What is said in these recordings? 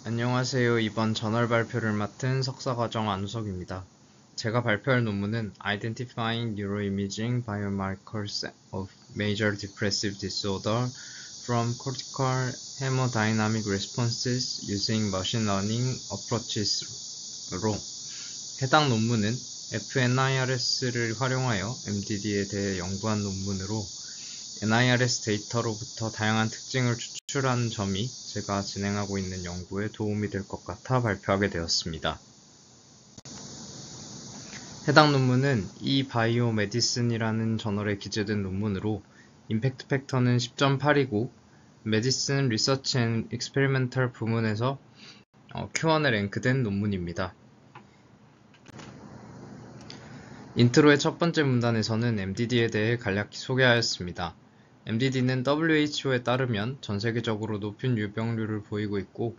안녕하세요. 이번 저널 발표를 맡은 석사과정 안우석입니다. 제가 발표할 논문은 Identifying Neuroimaging Biomarkers of Major Depressive Disorder from Cortical Hemodynamic Responses Using Machine Learning Approaches로 해당 논문은 FNIRS를 활용하여 MDD에 대해 연구한 논문으로 NIRS 데이터로부터 다양한 특징을 추출한 점이 제가 진행하고 있는 연구에 도움이 될 것 같아 발표하게 되었습니다. 해당 논문은 eBioMedicine이라는 저널에 기재된 논문으로 임팩트 팩터는 10.8이고 메디슨 리서치 앤 익스페리멘털 부문에서 Q1에 랭크된 논문입니다. 인트로의 첫 번째 문단에서는 MDD에 대해 간략히 소개하였습니다. MDD는 WHO에 따르면 전 세계적으로 높은 유병률을 보이고 있고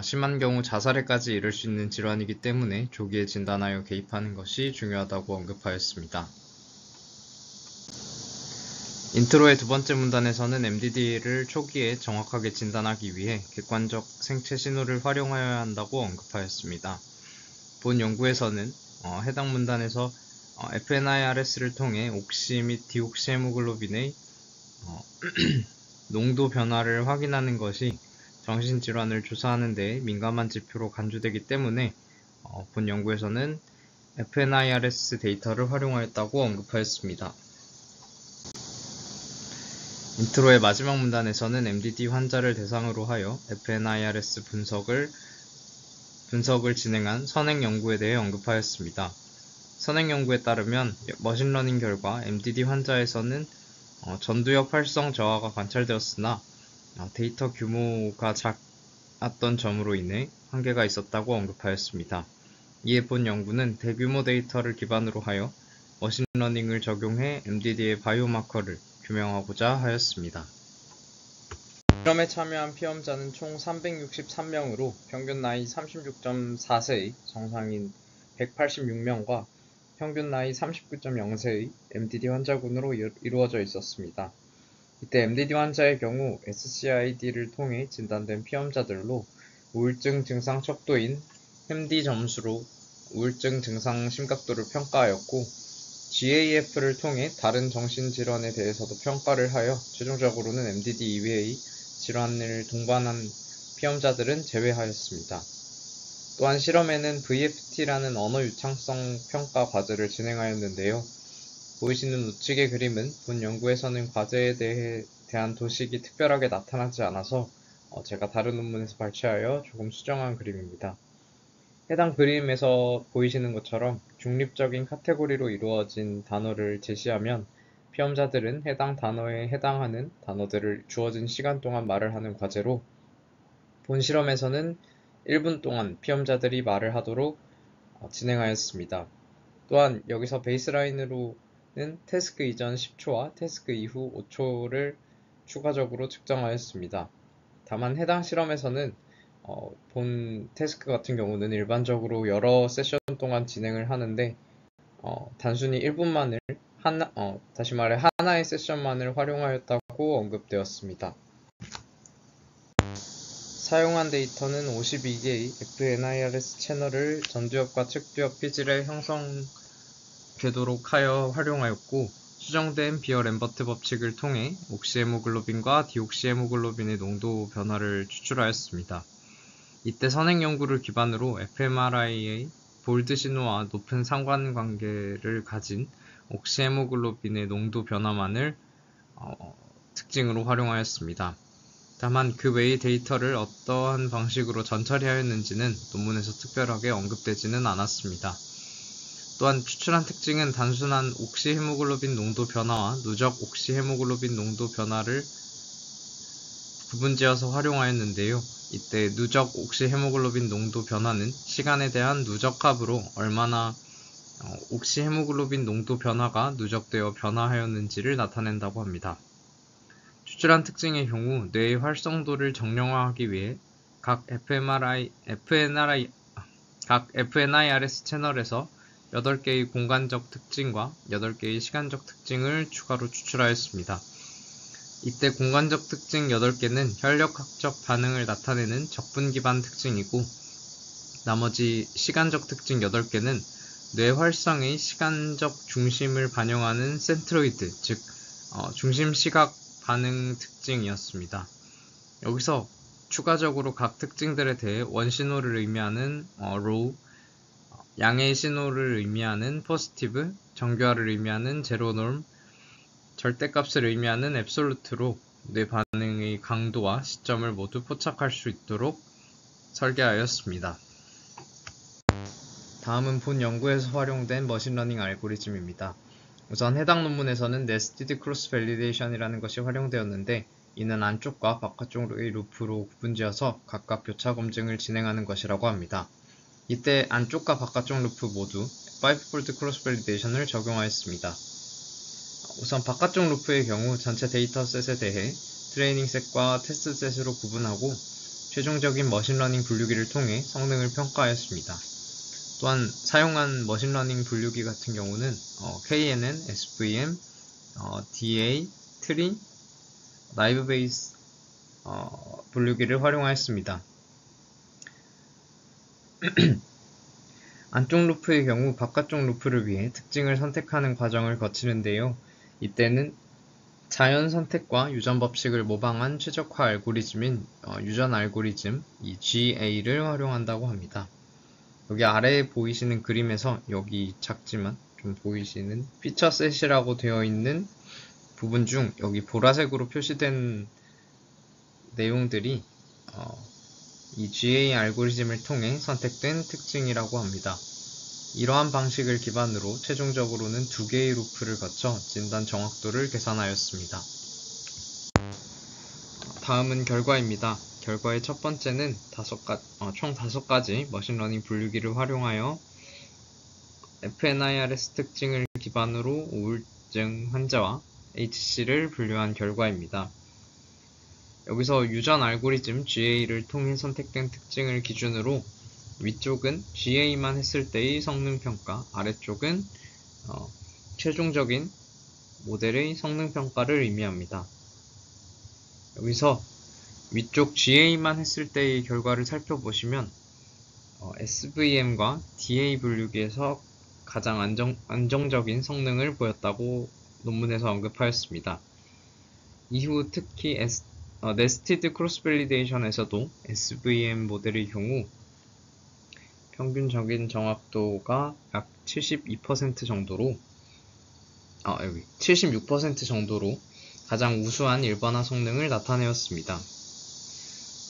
심한 경우 자살에까지 이를 수 있는 질환이기 때문에 조기에 진단하여 개입하는 것이 중요하다고 언급하였습니다. 인트로의 두 번째 문단에서는 MDD를 초기에 정확하게 진단하기 위해 객관적 생체 신호를 활용하여야 한다고 언급하였습니다. 본 연구에서는 해당 문단에서 FNIRS를 통해 옥시 및 디옥시헤모글로빈의 농도 변화를 확인하는 것이 정신질환을 조사하는 데 민감한 지표로 간주되기 때문에 본 연구에서는 FNIRS 데이터를 활용하였다고 언급하였습니다. 인트로의 마지막 문단에서는 MDD 환자를 대상으로 하여 FNIRS 분석을 진행한 선행 연구에 대해 언급하였습니다. 선행 연구에 따르면 머신러닝 결과 MDD 환자에서는 전두엽 활성 저하가 관찰되었으나 데이터 규모가 작았던 점으로 인해 한계가 있었다고 언급하였습니다. 이에 본 연구는 대규모 데이터를 기반으로 하여 머신러닝을 적용해 MDD의 바이오마커를 규명하고자 하였습니다. 실험에 참여한 피험자는 총 363명으로 평균 나이 36.4세의 정상인 186명과 평균 나이 39.0세의 MDD 환자군으로 이루어져 있었습니다. 이때 MDD 환자의 경우 SCID를 통해 진단된 피험자들로 우울증 증상 척도인 HAM-D 점수로 우울증 증상 심각도를 평가하였고 GAF를 통해 다른 정신질환에 대해서도 평가를 하여 최종적으로는 MDD 이외의 질환을 동반한 피험자들은 제외하였습니다. 또한 실험에는 VFT라는 언어 유창성 평가 과제를 진행하였는데요. 보이시는 우측의 그림은 본 연구에서는 과제에 대한 도식이 특별하게 나타나지 않아서 제가 다른 논문에서 발췌하여 조금 수정한 그림입니다. 해당 그림에서 보이시는 것처럼 중립적인 카테고리로 이루어진 단어를 제시하면 피험자들은 해당 단어에 해당하는 단어들을 주어진 시간 동안 말을 하는 과제로 본 실험에서는 1분 동안 피험자들이 말을 하도록 진행하였습니다. 또한 여기서 베이스라인으로는 태스크 이전 10초와 태스크 이후 5초를 추가적으로 측정하였습니다. 다만 해당 실험에서는 본 태스크 같은 경우는 일반적으로 여러 세션 동안 진행을 하는데 단순히 1분만을 다시 말해 하나의 세션만을 활용하였다고 언급되었습니다. 사용한 데이터는 52개의 FNIRS 채널을 전두엽과 측두엽 피질에 형성되도록 하여 활용하였고 수정된 비어-램버트 법칙을 통해 옥시헤모글로빈과 디옥시헤모글로빈의 농도 변화를 추출하였습니다. 이때 선행 연구를 기반으로 fMRI의 볼드 신호와 높은 상관관계를 가진 옥시헤모글로빈의 농도 변화만을 특징으로 활용하였습니다. 다만 그 외의 데이터를 어떠한 방식으로 전처리하였는지는 논문에서 특별하게 언급되지는 않았습니다. 또한 추출한 특징은 단순한 옥시헤모글로빈 농도 변화와 누적 옥시헤모글로빈 농도 변화를 구분지어서 활용하였는데요. 이때 누적 옥시헤모글로빈 농도 변화는 시간에 대한 누적합으로 얼마나 옥시헤모글로빈 농도 변화가 누적되어 변화하였는지를 나타낸다고 합니다. 추출한 특징의 경우 뇌의 활성도를 정량화하기 위해 각 FNIRS 채널에서 8개의 공간적 특징과 8개의 시간적 특징을 추가로 추출하였습니다. 이때 공간적 특징 8개는 혈력학적 반응을 나타내는 적분 기반 특징이고, 나머지 시간적 특징 8개는 뇌 활성의 시간적 중심을 반영하는 센트로이드, 즉 중심 시각 반응 특징이었습니다. 여기서 추가적으로 각 특징들에 대해 원신호를 의미하는 로우, 양의 신호를 의미하는 포지티브, 정교화를 의미하는 제로놀m, 절대값을 의미하는 앱솔루트로 뇌 반응의 강도와 시점을 모두 포착할 수 있도록 설계하였습니다. 다음은 본 연구에서 활용된 머신러닝 알고리즘입니다. 우선 해당 논문에서는 네스티드 크로스 밸리데이션이라는 것이 활용되었는데, 이는 안쪽과 바깥쪽의 루프로 구분지어서 각각 교차 검증을 진행하는 것이라고 합니다. 이때 안쪽과 바깥쪽 루프 모두 5fold 크로스 밸리데이션을 적용하였습니다. 우선 바깥쪽 루프의 경우 전체 데이터셋에 대해 트레이닝 셋과 테스트 셋으로 구분하고 최종적인 머신러닝 분류기를 통해 성능을 평가하였습니다. 또한 사용한 머신러닝 분류기 같은 경우는 KNN, SVM, DA, 트리, 라이브 베이스 분류기를 활용하였습니다. 안쪽 루프의 경우 바깥쪽 루프를 위해 특징을 선택하는 과정을 거치는데요. 이때는 자연 선택과 유전 법칙을 모방한 최적화 알고리즘인 유전 알고리즘, 이 GA를 활용한다고 합니다. 여기 아래에 보이시는 그림에서 여기 작지만 좀 보이시는 피처셋이라고 되어 있는 부분 중 여기 보라색으로 표시된 내용들이 이 GA 알고리즘을 통해 선택된 특징이라고 합니다. 이러한 방식을 기반으로 최종적으로는 2개의 루프를 거쳐 진단 정확도를 계산하였습니다. 다음은 결과입니다. 결과의 첫 번째는 총 5가지 머신러닝 분류기를 활용하여 FNIRS 특징을 기반으로 우울증 환자와 HC를 분류한 결과입니다. 여기서 유전 알고리즘 GA를 통해 선택된 특징을 기준으로 위쪽은 GA만 했을 때의 성능평가, 아래쪽은 최종적인 모델의 성능평가를 의미합니다. 여기서 위쪽 GA만 했을 때의 결과를 살펴보시면 SVM과 DA 분류기에서 가장 안정적인 성능을 보였다고 논문에서 언급하였습니다. 이후 특히 네스티드 크로스 밸리데이션에서도 SVM 모델의 경우 평균적인 정확도가 약 72% 정도로 76% 정도로 가장 우수한 일반화 성능을 나타내었습니다.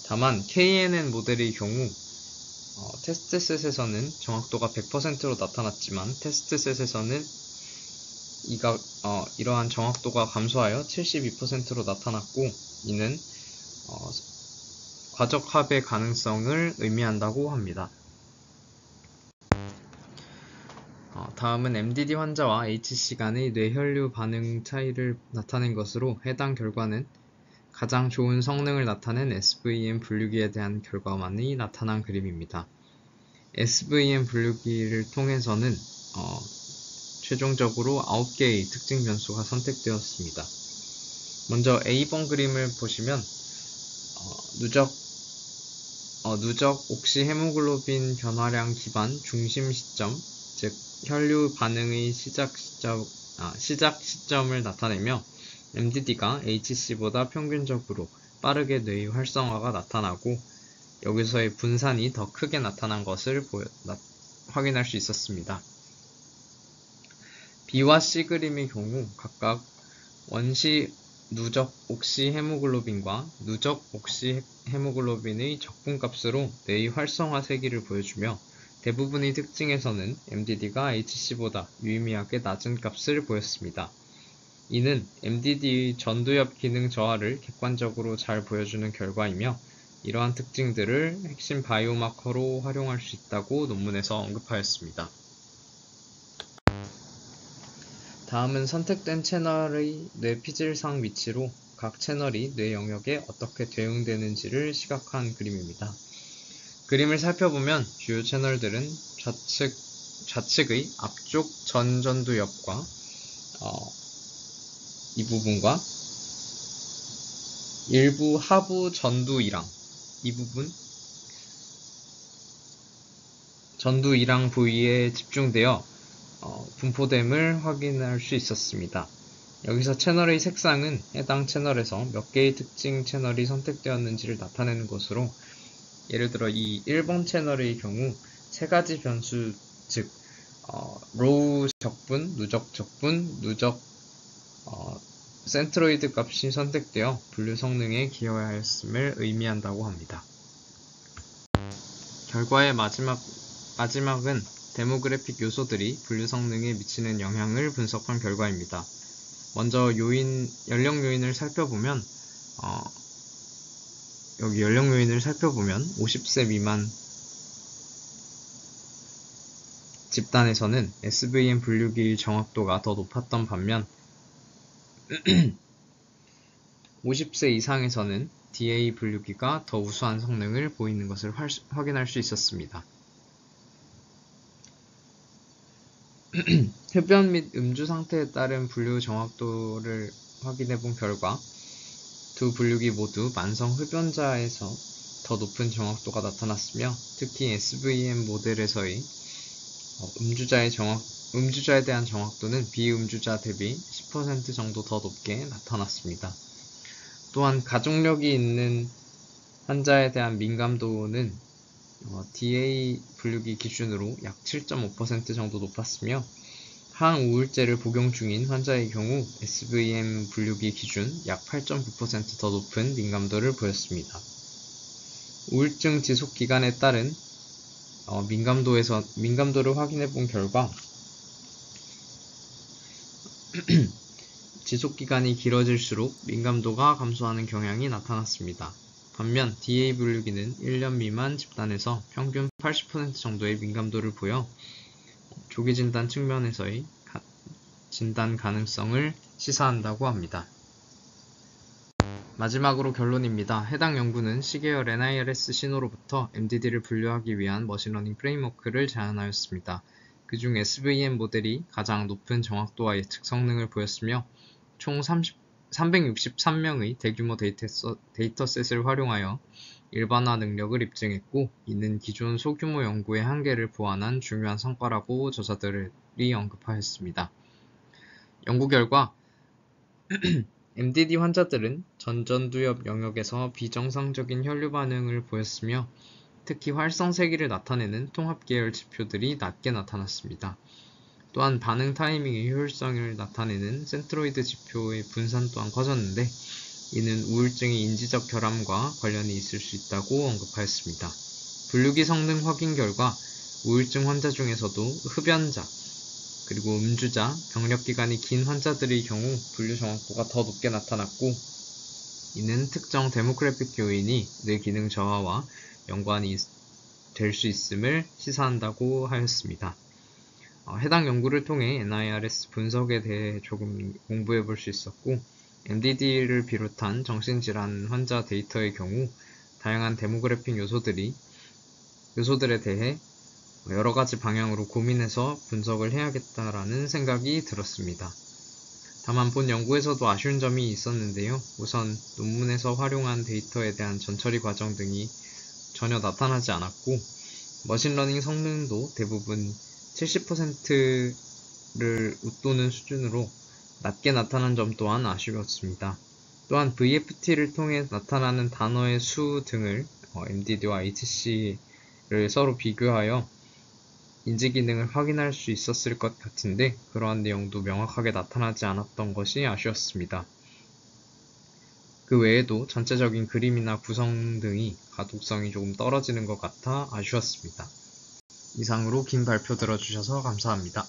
다만 KNN 모델의 경우 테스트셋에서는 정확도가 100%로 나타났지만 테스트셋에서는 이러한 정확도가 감소하여 72%로 나타났고, 이는 과적 합의 가능성을 의미한다고 합니다. 다음은 MDD 환자와 HC 간의 뇌혈류 반응 차이를 나타낸 것으로 해당 결과는 가장 좋은 성능을 나타낸 SVM 분류기에 대한 결과만이 나타난 그림입니다. SVM 분류기를 통해서는 최종적으로 9개의 특징 변수가 선택되었습니다. 먼저 A번 그림을 보시면 누적 옥시 헤모글로빈 변화량 기반 중심 시점, 즉 혈류 반응의 시작 시점을 나타내며 MDD가 HC보다 평균적으로 빠르게 뇌의 활성화가 나타나고, 여기서의 분산이 더 크게 나타난 것을 확인할 수 있었습니다. B와 C 그림의 경우 각각 원시 누적 옥시 헤모글로빈과 누적 옥시 헤모글로빈의 적분값으로 뇌의 활성화 세기를 보여주며, 대부분의 특징에서는 MDD가 HC보다 유의미하게 낮은 값을 보였습니다. 이는 MDD의 전두엽 기능 저하를 객관적으로 잘 보여주는 결과이며, 이러한 특징들을 핵심 바이오마커로 활용할 수 있다고 논문에서 언급하였습니다. 다음은 선택된 채널의 뇌 피질상 위치로 각 채널이 뇌 영역에 어떻게 대응되는지를 시각화한 그림입니다. 그림을 살펴보면 주요 채널들은 좌측의 앞쪽 전전두엽과 이 부분과 일부 하부 전두 이랑, 이 부분 전두 이랑 부위에 집중되어 분포됨을 확인할 수 있었습니다. 여기서 채널의 색상은 해당 채널에서 몇 개의 특징 채널이 선택되었는지를 나타내는 것으로, 예를 들어 이 1번 채널의 경우 세 가지 변수, 즉 로우 적분, 누적 적분, 누적 센트로이드 값이 선택되어 분류 성능에 기여하였음을 의미한다고 합니다. 결과의 마지막은 데모그래픽 요소들이 분류 성능에 미치는 영향을 분석한 결과입니다. 먼저 연령 요인을 살펴보면 여기 연령 요인을 살펴보면 50세 미만 집단에서는 SVM 분류기의 정확도가 더 높았던 반면 50세 이상에서는 DA 분류기가 더 우수한 성능을 보이는 것을 확인할 수 있었습니다. 흡연 및 음주 상태에 따른 분류 정확도를 확인해 본 결과 두 분류기 모두 만성 흡연자에서 더 높은 정확도가 나타났으며, 특히 SVM 모델에서의 음주자에 대한 정확도는 비음주자 대비 10% 정도 더 높게 나타났습니다. 또한 가족력이 있는 환자에 대한 민감도는 DA 분류기 기준으로 약 7.5% 정도 높았으며, 항우울제를 복용 중인 환자의 경우 SVM 분류기 기준 약 8.9% 더 높은 민감도를 보였습니다. 우울증 지속 기간에 따른 민감도를 확인해 본 결과 지속 기간이 길어질수록 민감도가 감소하는 경향이 나타났습니다. 반면 DA 분류기는 1년 미만 집단에서 평균 80% 정도의 민감도를 보여 조기 진단 측면에서의 진단 가능성을 시사한다고 합니다. 마지막으로 결론입니다. 해당 연구는 C계열 NIRS 신호로부터 MDD를 분류하기 위한 머신러닝 프레임워크를 제안하였습니다. 그중 SVM 모델이 가장 높은 정확도와 예측 성능을 보였으며, 총 363명의 대규모 데이터셋을 활용하여 일반화 능력을 입증했고, 이는 기존 소규모 연구의 한계를 보완한 중요한 성과라고 저자들이 언급하였습니다. 연구 결과 MDD 환자들은 전전두엽 영역에서 비정상적인 혈류 반응을 보였으며, 특히 활성세기를 나타내는 통합계열 지표들이 낮게 나타났습니다. 또한 반응 타이밍의 효율성을 나타내는 센트로이드 지표의 분산 또한 커졌는데, 이는 우울증의 인지적 결함과 관련이 있을 수 있다고 언급하였습니다. 분류기 성능 확인 결과 우울증 환자 중에서도 흡연자, 그리고 음주자, 병력기간이 긴 환자들의 경우 분류 정확도가 더 높게 나타났고, 이는 특정 데모그래픽 요인이 뇌 기능 저하와 연관이 될 수 있음을 시사한다고 하였습니다. 해당 연구를 통해 NIRS 분석에 대해 조금 공부해 볼 수 있었고, MDD를 비롯한 정신질환 환자 데이터의 경우 다양한 데모그래픽 요소들에 대해 여러 가지 방향으로 고민해서 분석을 해야겠다라는 생각이 들었습니다. 다만 본 연구에서도 아쉬운 점이 있었는데요. 우선 논문에서 활용한 데이터에 대한 전처리 과정 등이 전혀 나타나지 않았고, 머신러닝 성능도 대부분 70%를 웃도는 수준으로 낮게 나타난 점 또한 아쉬웠습니다. 또한 VFT를 통해 나타나는 단어의 수 등을 MDD와 HC를 서로 비교하여 인지 기능을 확인할 수 있었을 것 같은데, 그러한 내용도 명확하게 나타나지 않았던 것이 아쉬웠습니다. 그 외에도 전체적인 그림이나 구성 등이 가독성이 조금 떨어지는 것 같아 아쉬웠습니다. 이상으로 긴 발표 들어주셔서 감사합니다.